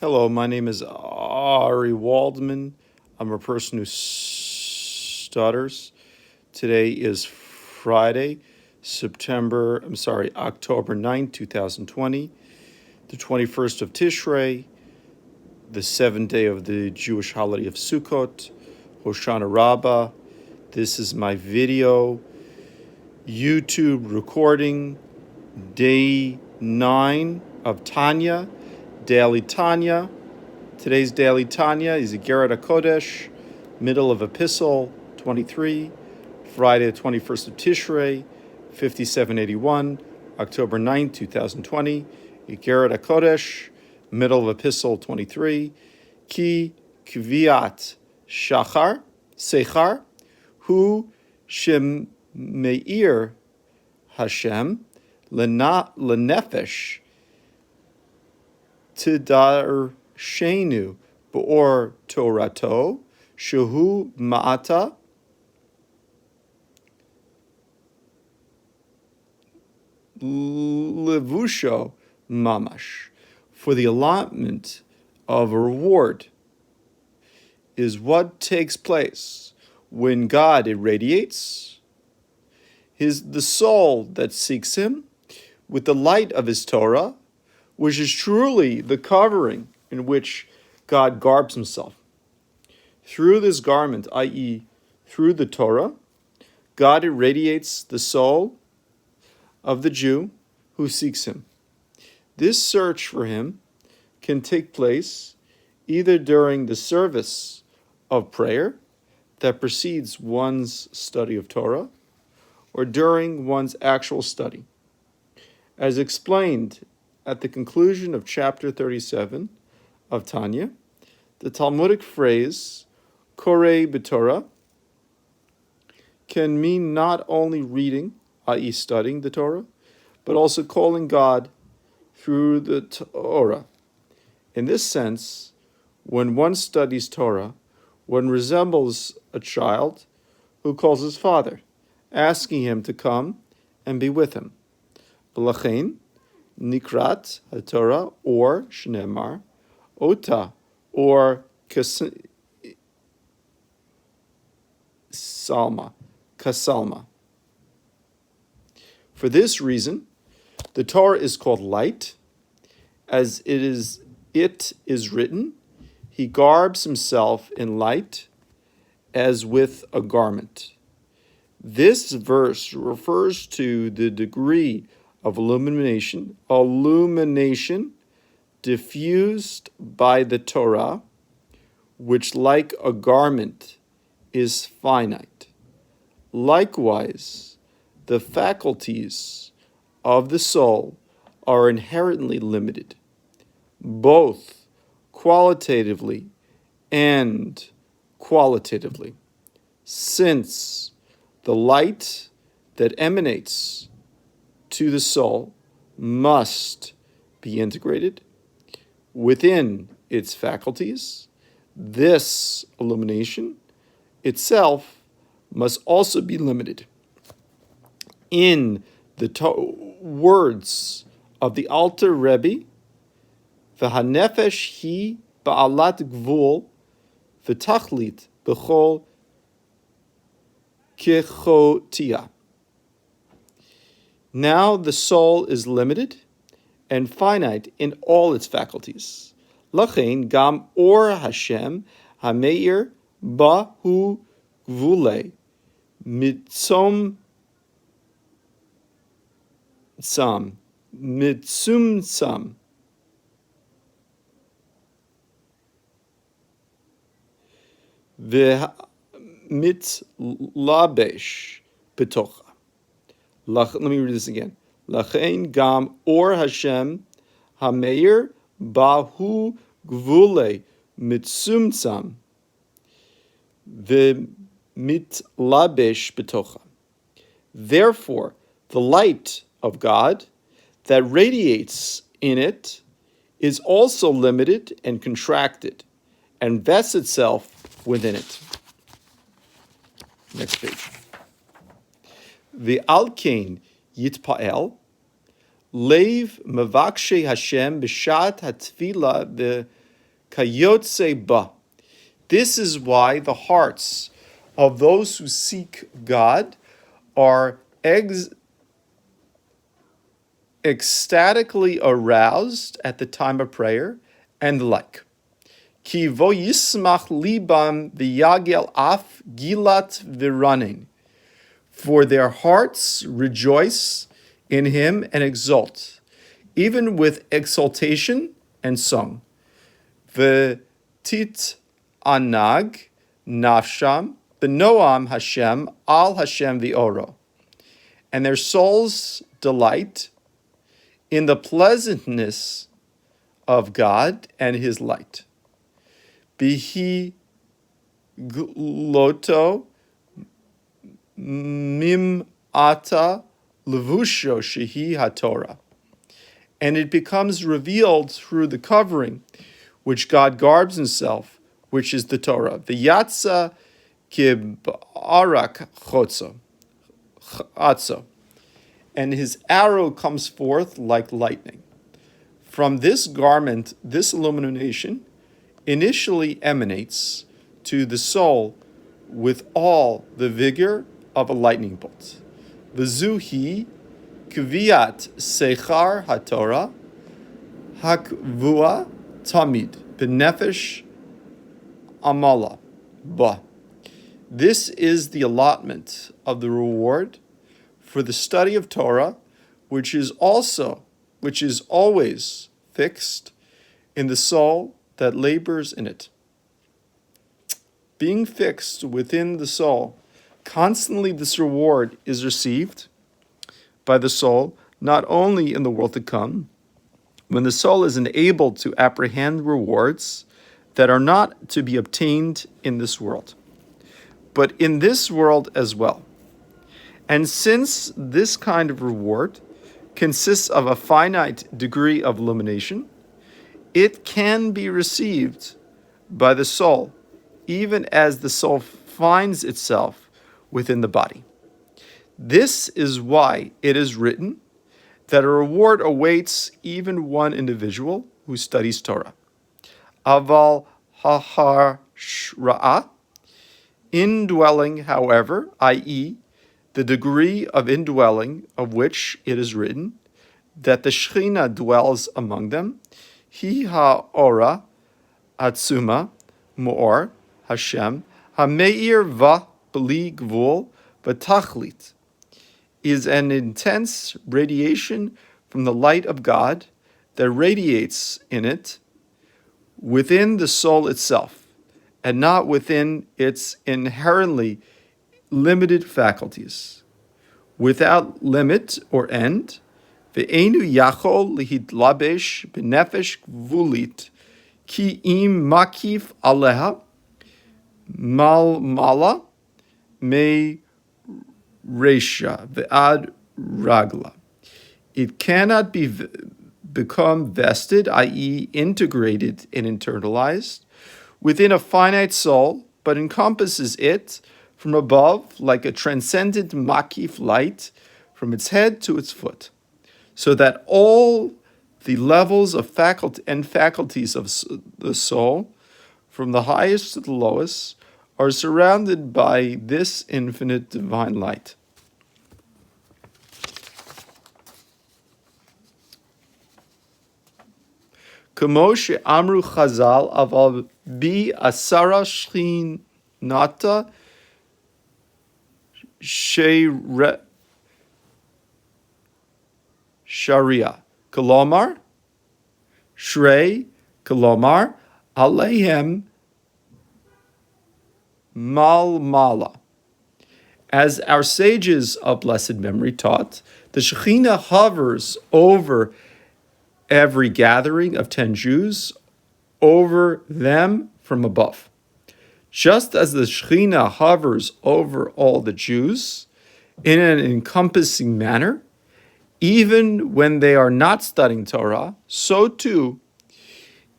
Hello, my name is Ari Waldman. I'm a person who stutters. Today is Friday, October 9th, 2020, the 21st of Tishrei, the 7th day of the Jewish holiday of Sukkot, Hoshana Rabbah. This is my video YouTube recording, day 9 of Tanya, Daily Tanya. Today's Daily Tanya is eggeret hakodesh, middle of epistle 23, Friday the 21st of Tishrei, 5781, October 9th, 2020. Eggeret hakodesh, middle of epistle 23. Ki kviat sechar, hu shem meir Hashem lenefesh tidarshenu b'or Torato shehu ma'ata levusho mamash. For the allotment of a reward is what takes place when God irradiates the soul that seeks him with the light of his Torah, which is truly the covering in which God garbs himself. Through this garment, i.e., through the Torah, God irradiates the soul of the Jew who seeks him. This search for him can take place either during the service of prayer that precedes one's study of Torah, or during one's actual study. As explained at the conclusion of chapter 37 of Tanya, the Talmudic phrase korei b'Torah can mean not only reading, i.e. studying the Torah, but also calling God through the Torah. In this sense, when one studies Torah, one resembles a child who calls his father, asking him to come and be with him. V'lachein nikrat haTorah, or shneimar ota, or kasalma. For this reason, the Torah is called light, as it is written, he garbs himself in light as with a garment. This verse refers to the degree of illumination diffused by the Torah, which, like a garment, is finite. Likewise, the faculties of the soul are inherently limited, both qualitatively and qualitatively, since the light that emanates to the soul must be integrated within its faculties. This illumination itself must also be limited. In the words of the Alter Rebbe, v'hanefesh hi ba'alat gvul v'tachlit b'chol kechotia. Now the soul is limited and finite in all its faculties. Lachein gam or Hashem hameir bahu gvule mitzum sam v'mitlabesh betocha. Let me read this again. Lachein gam or Hashem hameir bahu gvule mitzumtzam v'mitlabesh betocha. Therefore, the light of God that radiates in it is also limited and contracted, and vests itself within it. Next page. V'alkein yitpa'el Leiv Mavakshe Hashem B'shat HaTfila kayotse ba. This is why the hearts of those who seek God are ecstatically aroused at the time of prayer and the like. Ki vo yismach libam v'yagel af gilat v'ranin. For their hearts rejoice in him and exult, even with exultation and song. V'tit anag nafsham b'noam Hashem al Hashem v'oro. And their souls delight in the pleasantness of God and his light. Bihi gloto mim ata levusho shehi haTorah. And it becomes revealed through the covering which God garbs himself, which is the Torah. V'yatsa kibarak chotzo. And his arrow comes forth like lightning. From this garment, this illumination initially emanates to the soul with all the vigor of a lightning bolt. V'zuhi kviat sechar haTorah hakvua tamid b'nefesh amala ba. This is the allotment of the reward for the study of Torah, which is always fixed in the soul that labors in it. Being fixed within the soul, constantly this reward is received by the soul, not only in the world to come, when the soul is enabled to apprehend rewards that are not to be obtained in this world, but in this world as well. And since this kind of reward consists of a finite degree of illumination, it can be received by the soul, even as the soul finds itself within the body. This is why it is written that a reward awaits even one individual who studies Torah. Aval hahar indwelling, however, i.e., the degree of indwelling of which it is written that the Shekhinah dwells among them, hi ha'ora atzuma mo'or Hashem hameir va b'li gvul v'tachlit, is an intense radiation from the light of God that radiates in it within the soul itself and not within its inherently limited faculties, without limit or end. Ve'enu yachol lihitlabesh b'nefesh gvulit ki im makif aleha malmala me resha ve'ad ragla. It cannot become vested, i.e. integrated and internalized, within a finite soul, but encompasses it from above like a transcendent makif light from its head to its foot, so that all the levels of faculties of the soul, from the highest to the lowest, are surrounded by this infinite divine light. Kamo she'amru Chazal aval bi asara shchinata sharia. Kolomar, Shrei, Kolomar, Alehem Malmala. As our sages of blessed memory taught, the Shekhinah hovers over every gathering of 10 Jews, over them from above. Just as the Shekhinah hovers over all the Jews in an encompassing manner, even when they are not studying Torah, so too,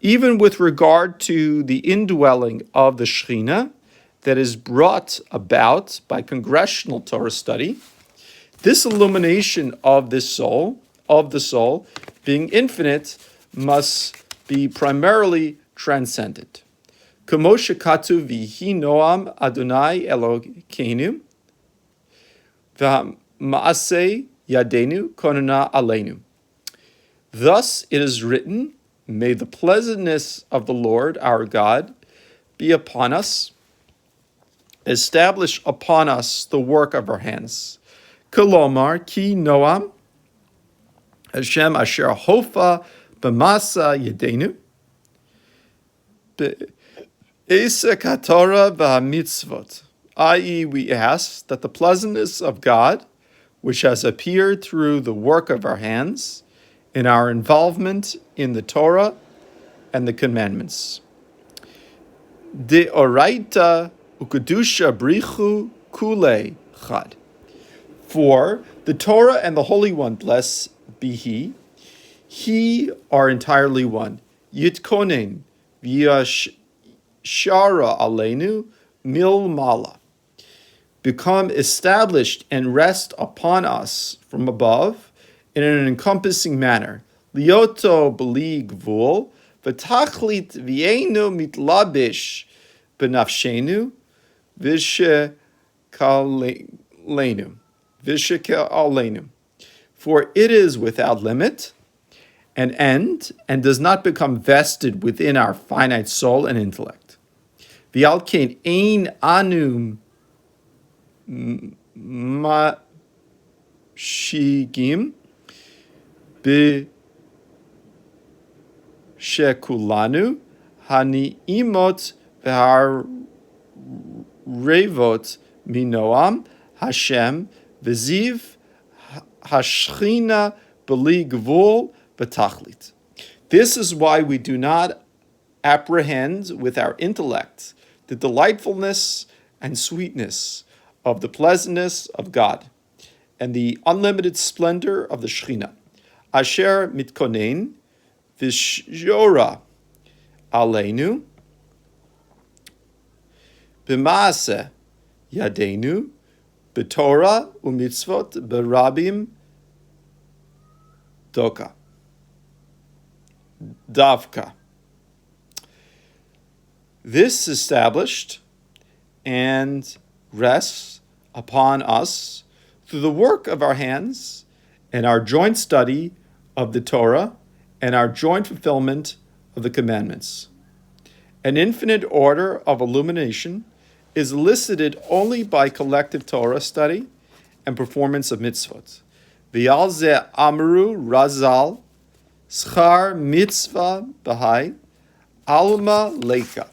even with regard to the indwelling of the Shekhinah that is brought about by congressional Torah study, this illumination of the soul, being infinite, must be primarily transcendent. Kamo shekatu v'hi noam Adonai Elokeinu v'ma'aseh yadenu konana aleinu. Thus it is written, may the pleasantness of the Lord our God be upon us, establish upon us the work of our hands. Kolomar ki noam Hashem asher hofa b'masa yadenu be'esek haTorah v'hamitzvot, i.e., we ask that the pleasantness of God, which has appeared through the work of our hands, in our involvement in the Torah and the commandments. Deoraita ukadusha brichu kule chad. For the Torah and the Holy One, blessed be He are entirely one. Yitkonen v'yashara aleinu milmala. Become established and rest upon us from above in an encompassing manner. Lioto b'li gvul v'tachlit v'yeinu mitlabish b'nafshenu v'shekalenu. For it is without limit and end, and does not become vested within our finite soul and intellect. V'alkein ein anu mashigim b'shekulanu hani'imot v'harevot minoam Hashem v'ziv hashchina b'li gvul b'tachlit. This is why we do not apprehend with our intellect the delightfulness and sweetness of the pleasantness of God and the unlimited splendor of the Shechina. Asher mitkonen v'shora aleinu b'maaseh yadenu b'torah u'mitzvot b'rabim davka. This established and rests upon us through the work of our hands and our joint study of the Torah and our joint fulfillment of the commandments. An infinite order of illumination is elicited only by collective Torah study and performance of mitzvot. V'yal ze amru razal schar mitzvah b'hai alma leika.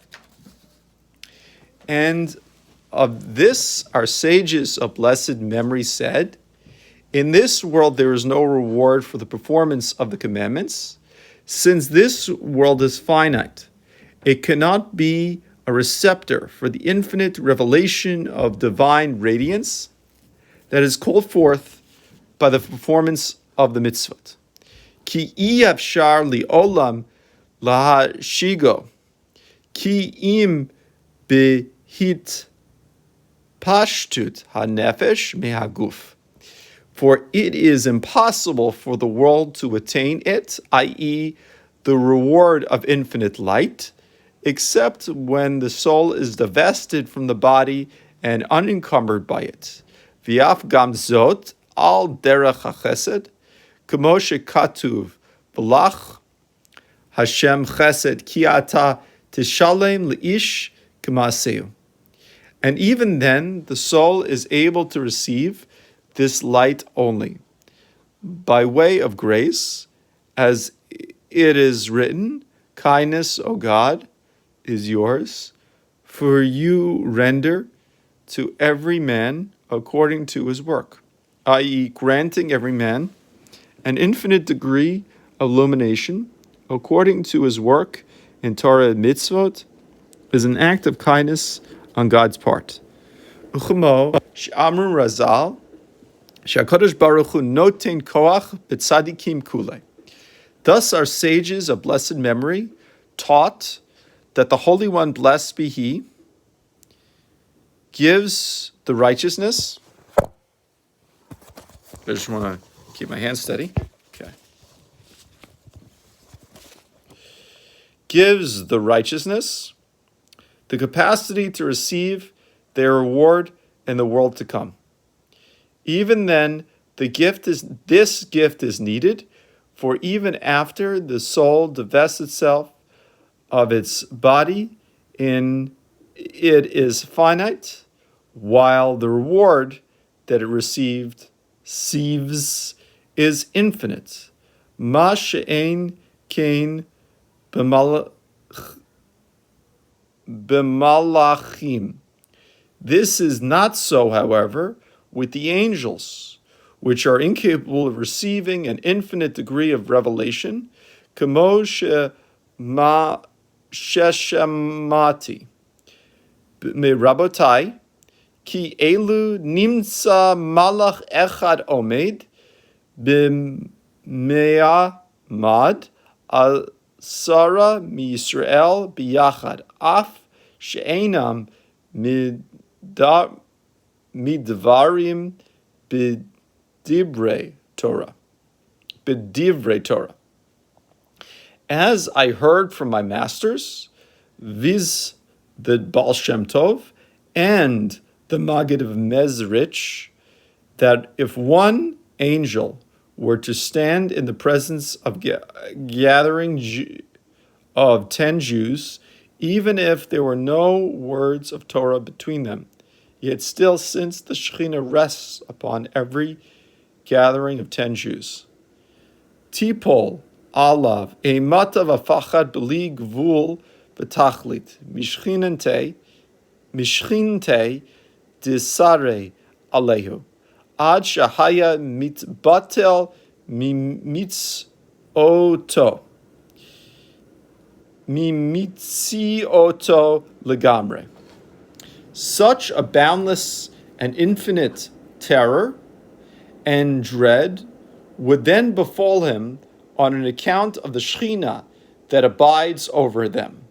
And of this our sages of blessed memory said, in this world there is no reward for the performance of the commandments, since this world is finite. It cannot be a receptor for the infinite revelation of divine radiance that is called forth by the performance of the mitzvot. Ki iyavshar li'olam lahashigo, ki im behit pashtut hanefesh mehaguf. For it is impossible for the world to attain it, i.e., the reward of infinite light, except when the soul is divested from the body and unencumbered by it. V'af gam zot al derech hachesed, kamo shekatuv v'lach Hashem chesed ki ata tishalem leish k'maaseu. And even then, the soul is able to receive this light only by way of grace, as it is written, kindness, O God, is yours, for you render to every man according to his work, i.e., granting every man an infinite degree of illumination according to his work in Torah and mitzvot is an act of kindness on God's part. Uchmo she'amru razal she'HaKadosh Baruch Hu noten koach b'tzadikim kulei. Thus our sages of blessed memory taught that the Holy One, blessed be He, gives the righteousness. I just want to keep my hands steady. Okay. gives the righteousness the capacity to receive their reward in the world to come. Even then, this gift is needed, for even after the soul divests itself of its body, it is finite, while the reward that it receives is infinite. Ma she'ein kain b'malachim. This is not so, however, with the angels, which are incapable of receiving an infinite degree of revelation, kamo sheshamati mirabotai, ki elu nimsa malach echad omed b'me'amad al Sara mi Yisrael biyachad af she'enam midvarim b'divrei Torah. As I heard from my masters, viz. The Baal Shem Tov and the Maggid of Mezrich, that if one angel were to stand in the presence of gathering of 10 Jews, even if there were no words of Torah between them, yet still, since the Shekhinah rests upon every gathering of 10 Jews. Tipol alav eimata v'fachad b'li gvul v'tachlit mishchinte disare alehu ad shahaya mitbatel mimitzi-oto legamre. Such a boundless and infinite terror and dread would then befall him on an account of the Shekhinah that abides over them,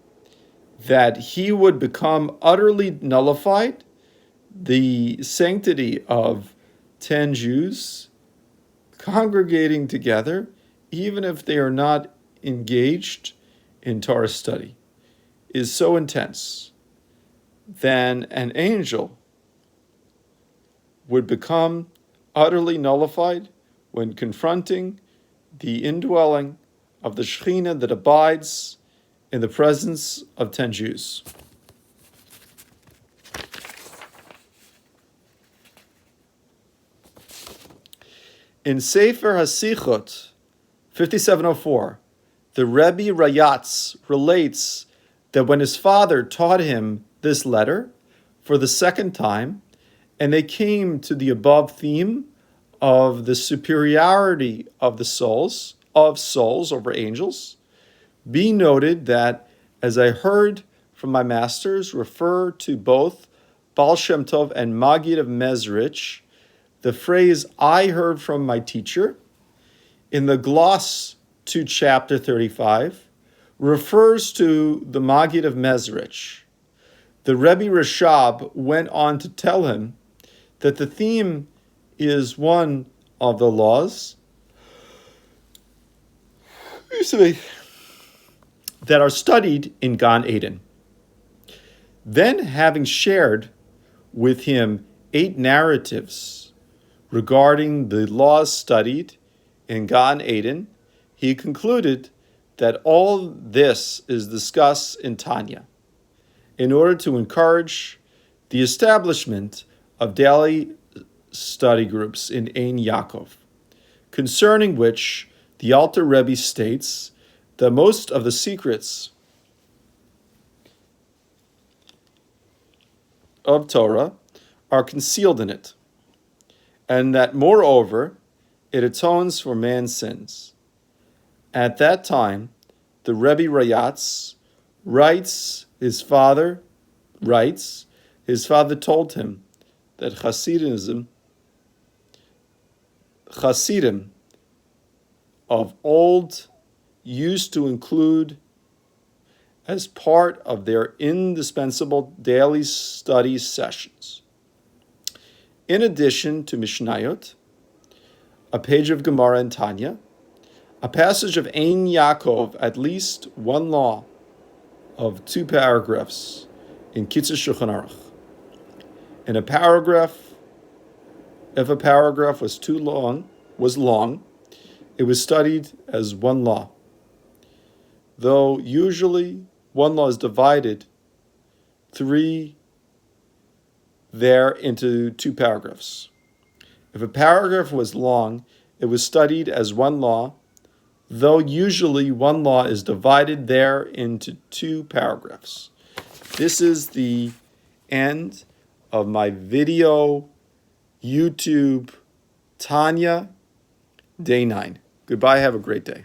that he would become utterly nullified, the sanctity of 10 Jews congregating together, even if they are not engaged in Torah study, is so intense, then an angel would become utterly nullified when confronting the indwelling of the Shekhinah that abides in the presence of 10 Jews. In Sefer HaSichot 5704, the Rebbe Rayatz relates that when his father taught him this letter for the second time, and they came to the above theme of the superiority of the souls over angels, be noted that, as I heard from my masters refer to both Baal Shem Tov and Maggid of Mezrich, the phrase "I heard from my teacher" in the gloss to chapter 35 refers to the Maggid of Mezrich. The Rebbe Rashab went on to tell him that the theme is one of the laws that are studied in Gan Eden. Then, having shared with him 8 narratives regarding the laws studied in Gan Eden, he concluded that all this is discussed in Tanya in order to encourage the establishment of daily study groups in Ein Yaakov, concerning which the Alter Rebbe states that most of the secrets of Torah are concealed in it, and that moreover, it atones for man's sins. At that time, the Rebbe Rayatz his father told him that Hasidim of old used to include as part of their indispensable daily study sessions, in addition to Mishnayot, a page of Gemara and Tanya, a passage of Ein Yaakov, at least one law, of 2 paragraphs in Kitzur Shulchan Aruch. In a paragraph, if a paragraph was long, it was studied as one law. Though usually one law is divided 3 there into 2 paragraphs. If a paragraph was long, it was studied as one law, though usually one law is divided there into 2 paragraphs. This is the end of my video, YouTube Tanya, day 9. Goodbye, have a great day.